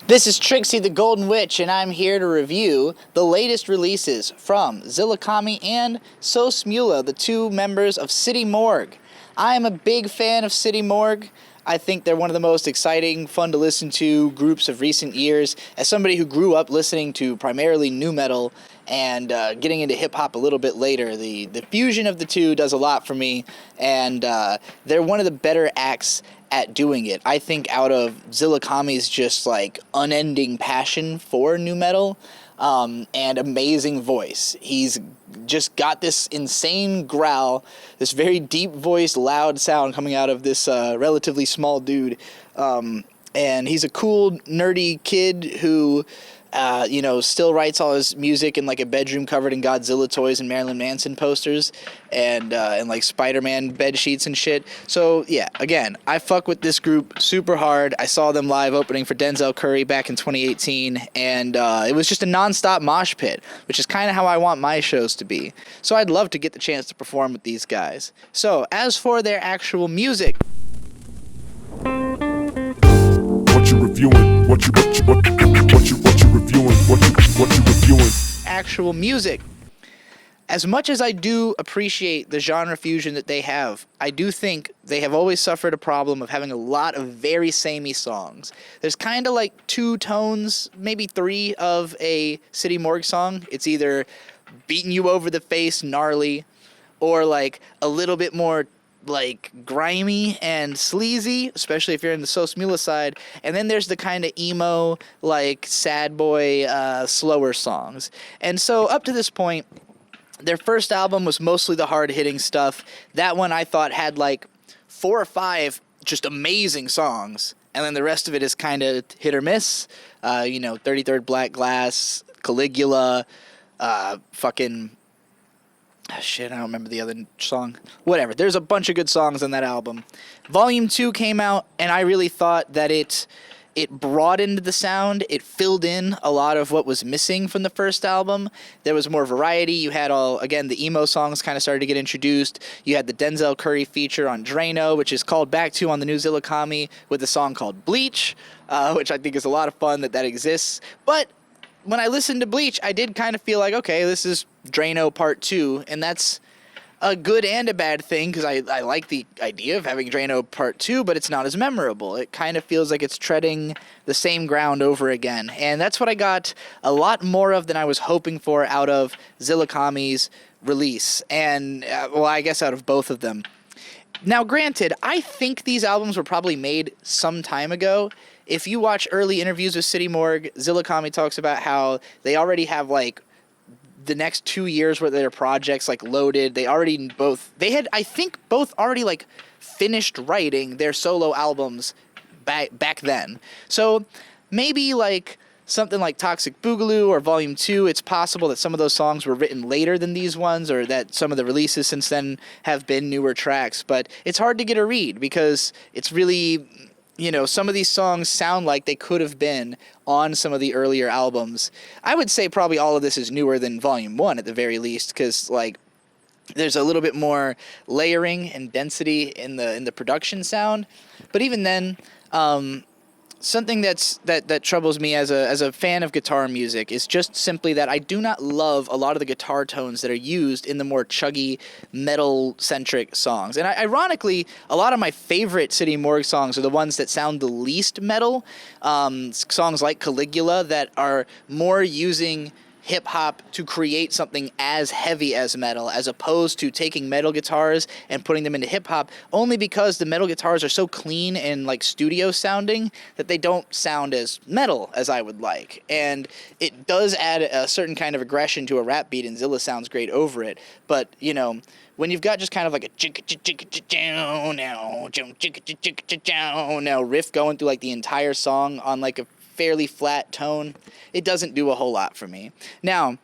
This is Trixie the Golden Witch, and I'm here to review the latest releases from ZillaKami and Sosmula, the two members of City Morgue. I am a big fan of City Morgue. I think they're one of the most exciting, fun to listen to groups of recent years. As somebody who grew up listening to primarily nu metal and getting into hip-hop a little bit later, the fusion of the two does a lot for me, and they're one of the better acts at doing it. I think out of ZillaKami's just like unending passion for nu metal and amazing voice. He's just got this insane growl, this very deep voiced, loud sound coming out of this relatively small dude. And he's a cool, nerdy kid who still writes all his music in like a bedroom covered in Godzilla toys and Marilyn Manson posters and like Spider-Man bed sheets and shit. So yeah, again, I fuck with this group super hard. I saw them live opening for Denzel Curry back in 2018, and it was just a non-stop mosh pit, which is kind of how I want my shows to be. So I'd love to get the chance to perform with these guys. So as for their actual music, What you reviewing? What you reviewing? What you reviewing? Actual music. As much as I do appreciate the genre fusion that they have, I do think they have always suffered a problem of having a lot of very samey songs. There's kind of like two tones, maybe three, of a City Morgue song. It's either beating you over the face, gnarly, or like a little bit more like grimy and sleazy, especially if you're in the Sosmula side, and then there's the kind of emo, like sad boy, slower songs. And so up to this point, their first album was mostly the hard-hitting stuff. That one I thought had like 4 or 5 just amazing songs, and then the rest of it is kind of hit or miss. 33rd Black Glass, Caligula, shit, I don't remember the other song. Whatever. There's a bunch of good songs on that album. Volume 2 came out, and I really thought that it broadened the sound. It filled in a lot of what was missing from the first album. There was more variety. You had the emo songs kind of started to get introduced. You had the Denzel Curry feature on Drano, which is called back to on the new ZillaKami with a song called Bleach, which I think is a lot of fun that exists. But when I listened to Bleach, I did kind of feel like, okay, this is Drano Part 2, and that's a good and a bad thing, because I like the idea of having Drano Part 2, but it's not as memorable. It kind of feels like it's treading the same ground over again, and that's what I got a lot more of than I was hoping for out of ZillaKami's release, and, I guess out of both of them. Now, granted, I think these albums were probably made some time ago. If you watch early interviews with City Morgue, ZillaKami talks about how they already have, like, the next 2 years worth of their projects, like, loaded. I think both already, like, finished writing their solo albums back then. So maybe, like, something like Toxic Boogaloo or Volume 2, it's possible that some of those songs were written later than these ones, or that some of the releases since then have been newer tracks. But it's hard to get a read, because it's really, some of these songs sound like they could have been on some of the earlier albums. I would say probably all of this is newer than Volume 1 at the very least, because, like, there's a little bit more layering and density in the production sound. But even then, something that troubles me as a fan of guitar music is just simply that I do not love a lot of the guitar tones that are used in the more chuggy, metal-centric songs. And ironically, a lot of my favorite City Morgue songs are the ones that sound the least metal. Songs like Caligula that are more using hip-hop to create something as heavy as metal, as opposed to taking metal guitars and putting them into hip-hop, only because the metal guitars are so clean and, like, studio sounding that they don't sound as metal as I would like. And it does add a certain kind of aggression to a rap beat, and Zilla sounds great over it. But, when you've got just kind of like a now riff going through, like, the entire song on, like, a fairly flat tone, it doesn't do a whole lot for me. Now,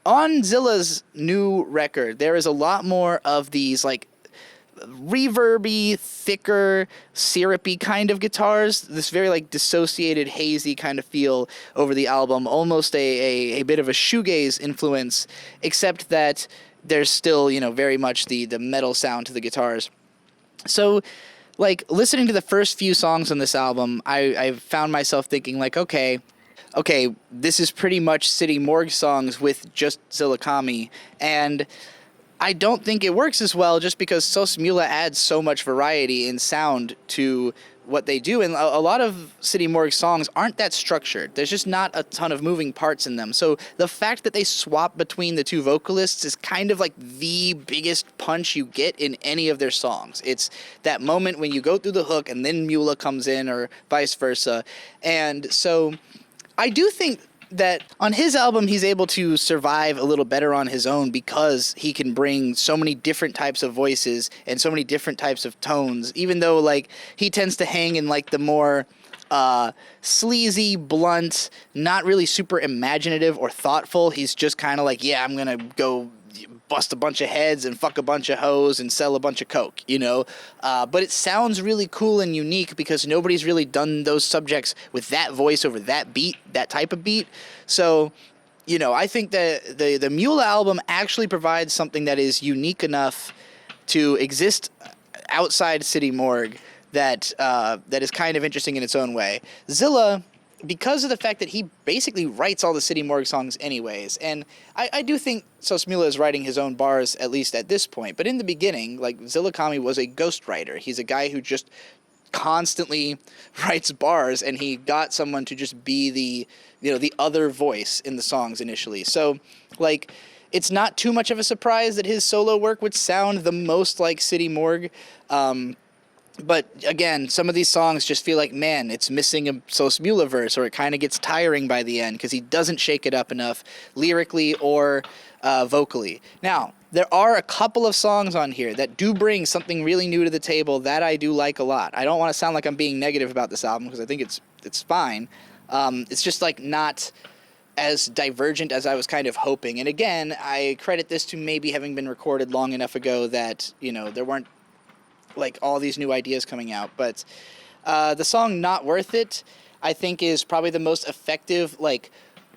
on Zilla's new record, there is a lot more of these, like, reverby, thicker, syrupy kind of guitars. This very, like, dissociated, hazy kind of feel over the album, almost a bit of a shoegaze influence, except that there's still, very much the metal sound to the guitars. So like, listening to the first few songs on this album, I found myself thinking, like, okay, this is pretty much City Morgue songs with just ZillaKami, and I don't think it works as well just because Sosmula adds so much variety in sound to what they do, and a lot of City Morgue songs aren't that structured. There's just not a ton of moving parts in them. So the fact that they swap between the two vocalists is kind of like the biggest punch you get in any of their songs. It's that moment when you go through the hook and then Mula comes in, or vice versa. And so I do think that on his album, he's able to survive a little better on his own because he can bring so many different types of voices and so many different types of tones, even though, like, he tends to hang in, like, the more sleazy, blunt, not really super imaginative or thoughtful. He's just kind of like, yeah, I'm going to go bust a bunch of heads and fuck a bunch of hoes and sell a bunch of coke, you know? But it sounds really cool and unique because nobody's really done those subjects with that voice over that beat, that type of beat. So, you know, I think that the Mula album actually provides something that is unique enough to exist outside City Morgue that is kind of interesting in its own way. Zilla, because of the fact that he basically writes all the City Morgue songs anyways, and I do think Sosmula is writing his own bars, at least at this point, but in the beginning, like, ZillaKami was a ghostwriter. He's a guy who just constantly writes bars, and he got someone to just be the other voice in the songs initially. So, like, it's not too much of a surprise that his solo work would sound the most like City Morgue. But again, some of these songs just feel like, man, it's missing a Sosmula verse, or it kind of gets tiring by the end because he doesn't shake it up enough lyrically or vocally. Now, there are a couple of songs on here that do bring something really new to the table that I do like a lot. I don't want to sound like I'm being negative about this album because I think it's fine. It's just, like, not as divergent as I was kind of hoping. And again, I credit this to maybe having been recorded long enough ago that, you know, there weren't, like, all these new ideas coming out. But the song Not Worth It, I think, is probably the most effective, like,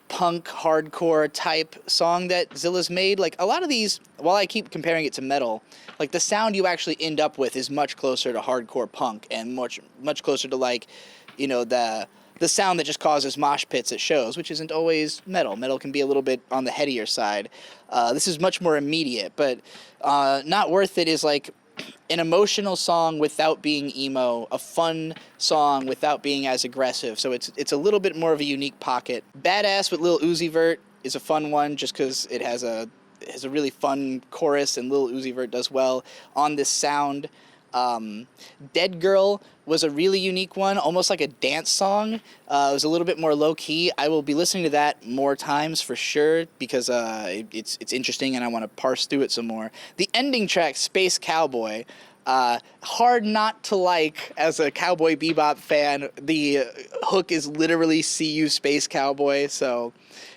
punk hardcore type song that Zilla's made. Like, a lot of these, while I keep comparing it to metal, like, the sound you actually end up with is much closer to hardcore punk and much closer to, like, you know, the sound that just causes mosh pits at shows, which isn't always metal. Metal can be a little bit on the headier side. This is much more immediate, but Not Worth It is, like, an emotional song without being emo, a fun song without being as aggressive. So it's a little bit more of a unique pocket. Badass with Lil Uzi Vert is a fun one just because it has a really fun chorus, and Lil Uzi Vert does well on this sound. Dead Girl was a really unique one, almost like a dance song. It was a little bit more low-key. I will be listening to that more times for sure because it's interesting and I want to parse through it some more. The ending track, Space Cowboy, hard not to like as a Cowboy Bebop fan. The hook is literally "See you, Space Cowboy," so,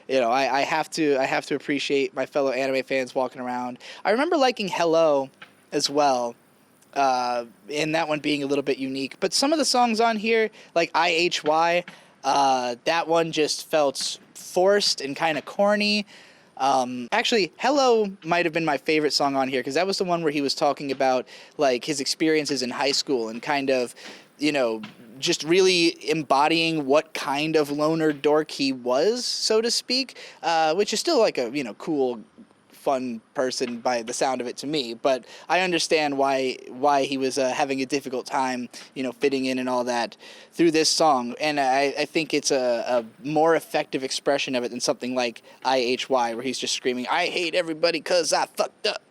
you know, I have to appreciate my fellow anime fans walking around. I remember liking Hello as well. And that one being a little bit unique. But some of the songs on here, like IHY, that one just felt forced and kind of corny. Actually, Hello might have been my favorite song on here because that was the one where he was talking about, like, his experiences in high school and kind of, you know, just really embodying what kind of loner dork he was, so to speak, which is still, like, a, you know, cool, fun person by the sound of it to me, but I understand why he was having a difficult time, you know, fitting in and all that through this song, and I think it's a more effective expression of it than something like IHY, where he's just screaming, "I hate everybody 'cause I fucked up."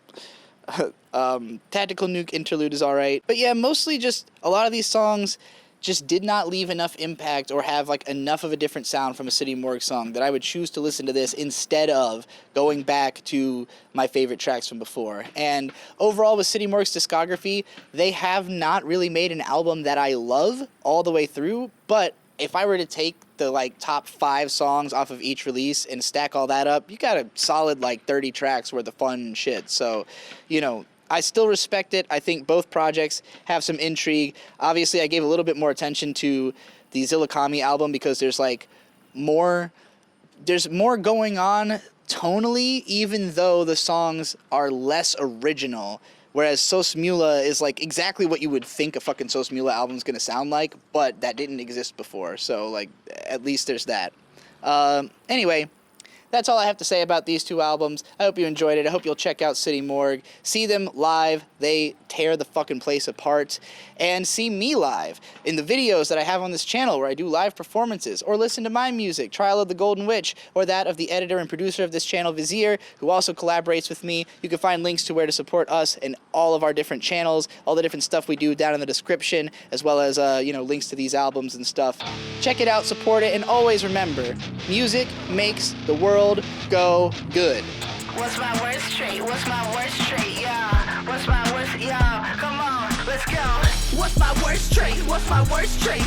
Tactical Nuke Interlude is alright, but yeah, mostly just a lot of these songs just did not leave enough impact or have, like, enough of a different sound from a City Morgue song that I would choose to listen to this instead of going back to my favorite tracks from before. And overall, with City Morgue's discography, they have not really made an album that I love all the way through, but if I were to take the, like, top 5 songs off of each release and stack all that up, you got a solid, like, 30 tracks worth of fun shit. So, you know, I still respect it. I think both projects have some intrigue. Obviously, I gave a little bit more attention to the ZillaKami album because there's, like, more going on tonally, even though the songs are less original Whereas Sosmula is like exactly what you would think a fucking Sosmula album's gonna sound like, but that didn't exist before. So like, at least there's that. Anyway, that's all I have to say about these two albums. I hope you enjoyed it. I hope you'll check out City Morgue. See them live. They tear the fucking place apart. And see me live in the videos that I have on this channel where I do live performances. Or listen to my music, Trial of the Golden Witch, or that of the editor and producer of this channel, Vizier, who also collaborates with me. You can find links to where to support us and all of our different channels, all the different stuff we do down in the description, as well as, links to these albums and stuff. Check it out, support it, and always remember, music makes the world go good. What's my worst trait? What's my worst trait? Yeah. What's my worst? Yeah. Come on, let's go. What's my worst trait? What's my worst trait?